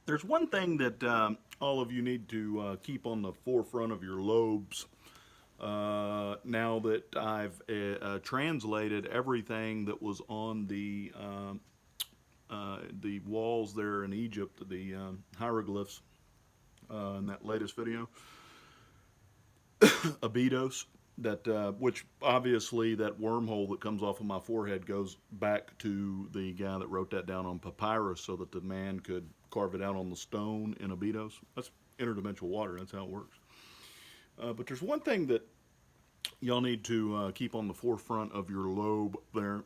There's one thing that all of you need to keep on the forefront of your lobes now that I've translated everything that was on the walls there in Egypt, the hieroglyphs in that latest video, Abydos. That which obviously that wormhole that comes off of my forehead goes back to the guy that wrote that down on papyrus, so that the man could carve it out on the stone in Abydos. That's interdimensional water. That's how it works. But there's one thing that y'all need to keep on the forefront of your lobe there.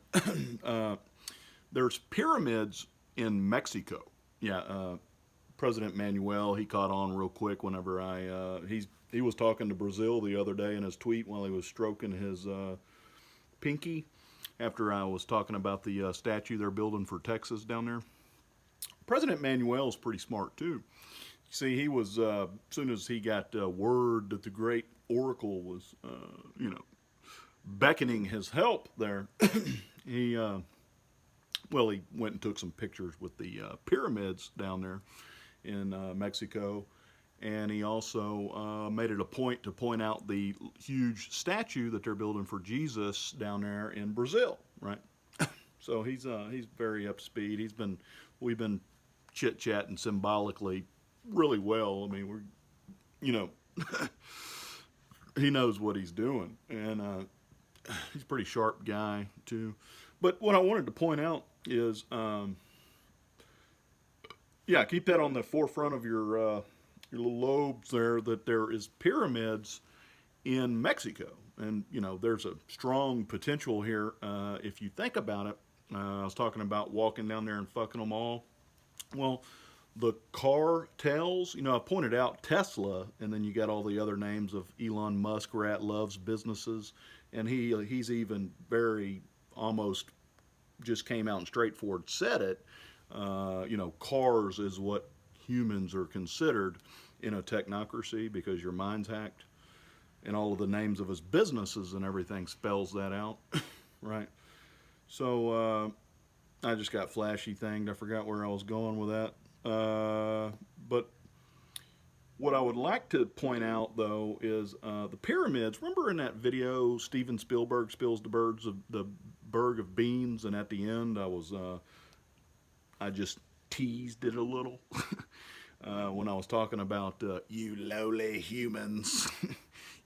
There's pyramids in Mexico. Yeah, President Manuel, he caught on real quick whenever he was talking to Brazil the other day in his tweet while he was stroking his pinky after I was talking about the statue they're building for Texas down there. President Manuel's pretty smart too. See, he was as soon as he got word that the great oracle was, beckoning his help there, he he went and took some pictures with the pyramids down there in Mexico, and he also made it a point to point out the huge statue that they're building for Jesus down there in Brazil, right? So he's very up to speed. We've been chit chatting symbolically really well. I mean, he knows what he's doing, and he's a pretty sharp guy too. But what I wanted to point out is, keep that on the forefront of your little lobes there. That there is pyramids in Mexico, and there's a strong potential here if you think about it. I was talking about walking down there and fucking them all. Well, the cartels, I pointed out Tesla, and then you got all the other names of Elon Musk, Rat Loves businesses, and he's even very almost just came out and straightforward said it. Cars is what humans are considered in a technocracy because your mind's hacked, and all of the names of his businesses and everything spells that out, right? So I just got flashy thinged. I forgot where I was going with that. But what I would like to point out, though, is the pyramids. Remember in that video, Steven Spielberg spills the berg of beans, and at the end, I just teased it a little when I was talking about you lowly humans.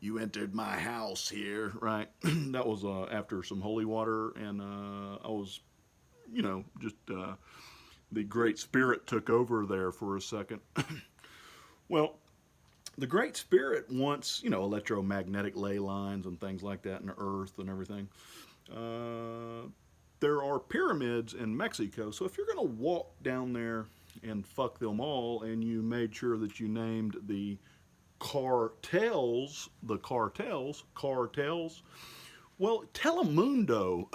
You entered my house here, right? That was after some holy water, and I was, just the Great Spirit took over there for a second. Well, the Great Spirit wants, electromagnetic ley lines and things like that in the earth and everything. There are pyramids in Mexico, so if you're going to walk down there and fuck them all, and you made sure that you named the cartels, well, Telemundo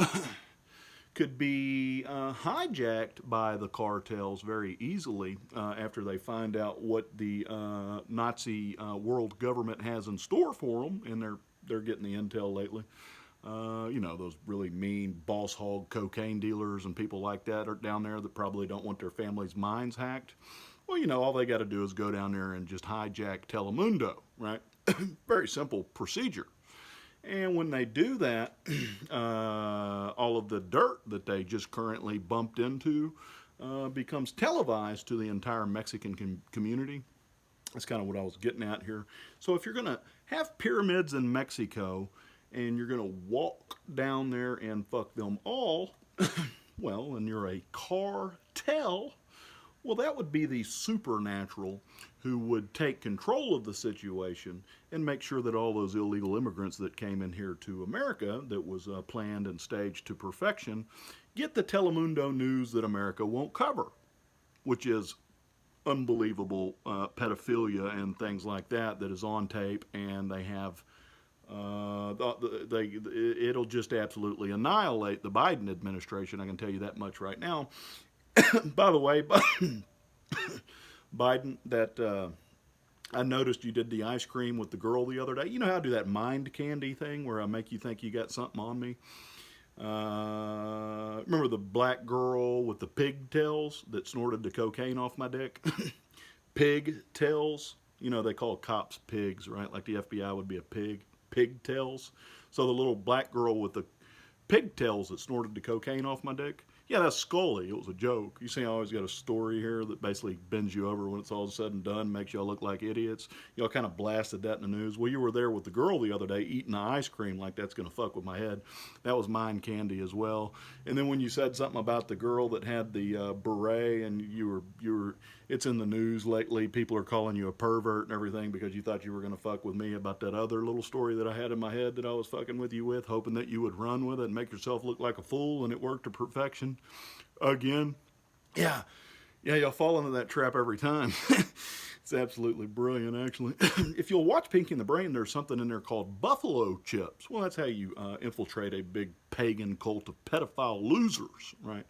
could be hijacked by the cartels very easily after they find out what the Nazi world government has in store for them, and they're getting the intel lately. Those really mean boss hog cocaine dealers and people like that are down there that probably don't want their families' minds hacked. Well, all they got to do is go down there and just hijack Telemundo, right? Very simple procedure. And when they do that, all of the dirt that they just currently bumped into becomes televised to the entire Mexican community. That's kind of what I was getting at here. So if you're going to have pyramids in Mexico and you're going to walk down there and fuck them all, well, and you're a cartel, well, that would be the supernatural who would take control of the situation and make sure that all those illegal immigrants that came in here to America, that was planned and staged to perfection, get the Telemundo news that America won't cover, which is unbelievable pedophilia and things like that is on tape, and they have it'll just absolutely annihilate the Biden administration. I can tell you that much right now. By the way, Biden, that I noticed you did the ice cream with the girl the other day. You know how I do that mind candy thing where I make you think you got something on me? Remember the black girl with the pigtails that snorted the cocaine off my dick? Pigtails. You know, they call cops pigs, right? Like the FBI would be a pig. Pigtails. So the little black girl with the pigtails that snorted the cocaine off my dick. Yeah, that's Scully. It was a joke. You see, I always got a story here that basically bends you over when it's all said and done, makes y'all look like idiots. Y'all kind of blasted that in the news. Well, you were there with the girl the other day eating the ice cream like that's going to fuck with my head. That was mine candy as well. And then when you said something about the girl that had the beret and you were, it's in the news lately. People are calling you a pervert and everything because you thought you were going to fuck with me about that other little story that I had in my head that I was fucking with you with, hoping that you would run with it and make yourself look like a fool, and it worked to perfection. Again, yeah, y'all fall into that trap every time. It's absolutely brilliant, actually. If you'll watch Pinky and the Brain, there's something in there called buffalo chips. Well, that's how you infiltrate a big pagan cult of pedophile losers, right?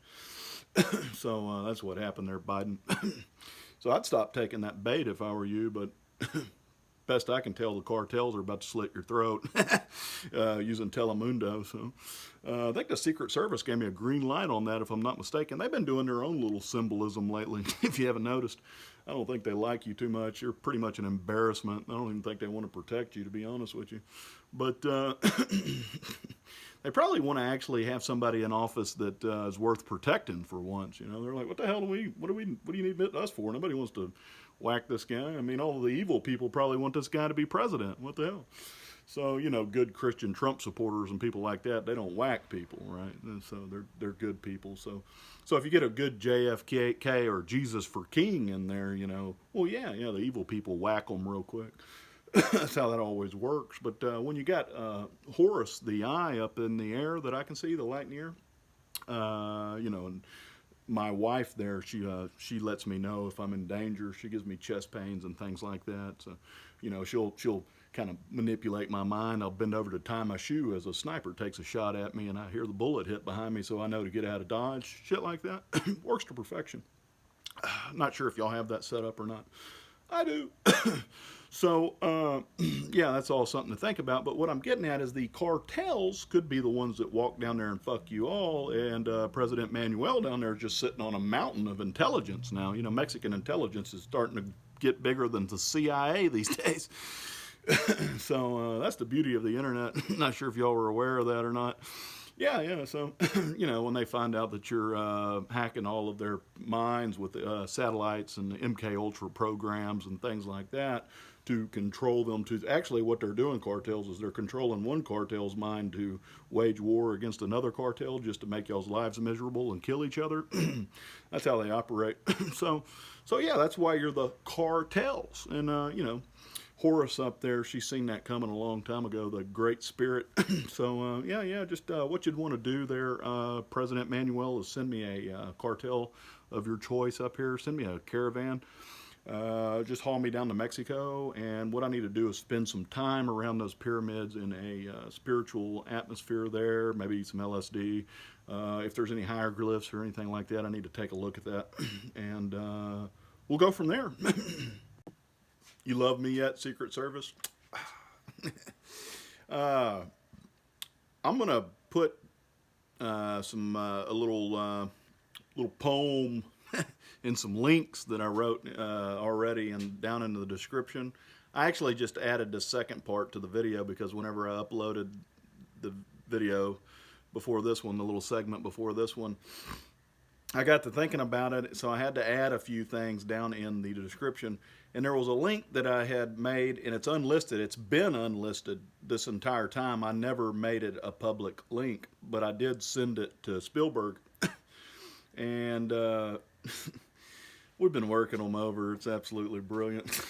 So that's what happened there, Biden. So I'd stop taking that bait if I were you, but best I can tell, the cartels are about to slit your throat using Telemundo. So I think the Secret Service gave me a green light on that, if I'm not mistaken. They've been doing their own little symbolism lately, if you haven't noticed. I don't think they like you too much. You're pretty much an embarrassment. I don't even think they want to protect you, to be honest with you. But they probably want to actually have somebody in office that is worth protecting for once. You know, they're like, what the hell what do you need us for? Nobody wants to whack this guy. I mean, all of the evil people probably want this guy to be president. What the hell? So, you know, good Christian Trump supporters and people like that, they don't whack people, right? And so they're good people. So if you get a good JFK or Jesus for King in there, you know, well, yeah, the evil people whack them real quick. That's how that always works. But when you got Horus, the eye up in the air that I can see, the light in the air, you know, and my wife there, she lets me know if I'm in danger. She gives me chest pains and things like that. So, you know, she'll kind of manipulate my mind. I'll bend over to tie my shoe as a sniper takes a shot at me, and I hear the bullet hit behind me, so I know to get out of dodge. Shit like that works to perfection. Not sure if y'all have that set up or not. I do. So, yeah, that's all something to think about. But what I'm getting at is the cartels could be the ones that walk down there and fuck you all. And President Manuel down there is just sitting on a mountain of intelligence now. You know, Mexican intelligence is starting to get bigger than the CIA these days. So that's the beauty of the internet. Not sure if y'all were aware of that or not. Yeah. So, you know, when they find out that you're hacking all of their minds with satellites and the MK Ultra programs and things like that to control them, to actually what they're doing, cartels, is they're controlling one cartel's mind to wage war against another cartel just to make y'all's lives miserable and kill each other. That's how they operate. So yeah, that's why you're the cartels. And, you know, Horus up there, she's seen that coming a long time ago, the Great Spirit. So, yeah, just what you'd want to do there, President Manuel, is send me a cartel of your choice up here. Send me a caravan. Just haul me down to Mexico, and what I need to do is spend some time around those pyramids in a spiritual atmosphere there, maybe some LSD. If there's any hieroglyphs or anything like that, I need to take a look at that, and we'll go from there. You love me yet, Secret Service? I'm gonna put a little poem and some links that I wrote already and down into the description. I actually just added the second part to the video because whenever I uploaded the video before this one, the little segment before this one, I got to thinking about it, so I had to add a few things down in the description. And there was a link that I had made, and it's unlisted. It's been unlisted this entire time. I never made it a public link, but I did send it to Spielberg. And we've been working them over. It's absolutely brilliant.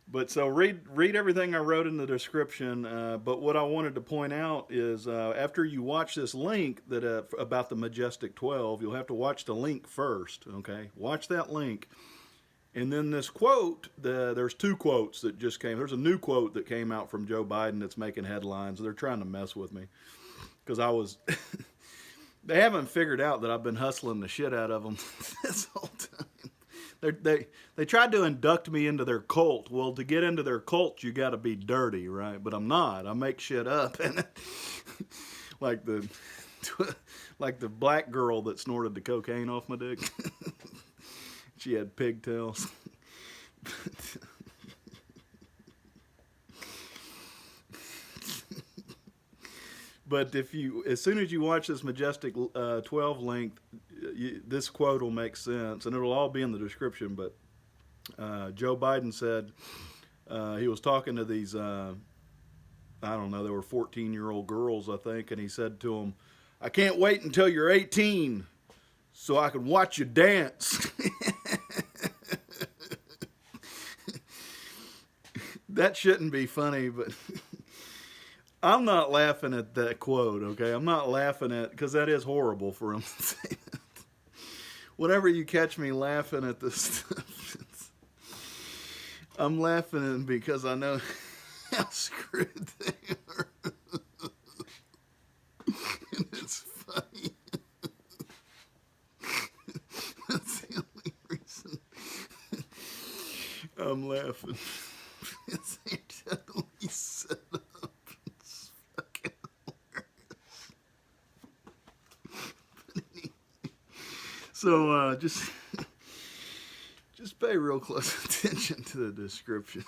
But so read everything I wrote in the description. But what I wanted to point out is after you watch this link that about the Majestic 12, you'll have to watch the link first. Okay, watch that link, and then this quote. There's two quotes that just came. There's a new quote that came out from Joe Biden that's making headlines. They're trying to mess with me because I was. They haven't figured out that I've been hustling the shit out of them this whole time. They tried to induct me into their cult. Well, to get into their cult, you got to be dirty, right? But I'm not. I make shit up. And like the like the black girl that snorted the cocaine off my dick. She had pigtails. But as soon as you watch this Majestic 12 length, this quote will make sense, and it'll all be in the description. But Joe Biden said he was talking to these, I don't know, they were 14-year-old girls, I think, and he said to them, "I can't wait until you're 18 so I can watch you dance." That shouldn't be funny, but I'm not laughing at that quote, okay? I'm not laughing at, because that is horrible for him to say that. Whenever you catch me laughing at this stuff, I'm laughing because I know how screwed they are. And it's funny. That's the only reason I'm laughing. It's totally set up. It's fucking hilarious. So just pay real close attention to the description.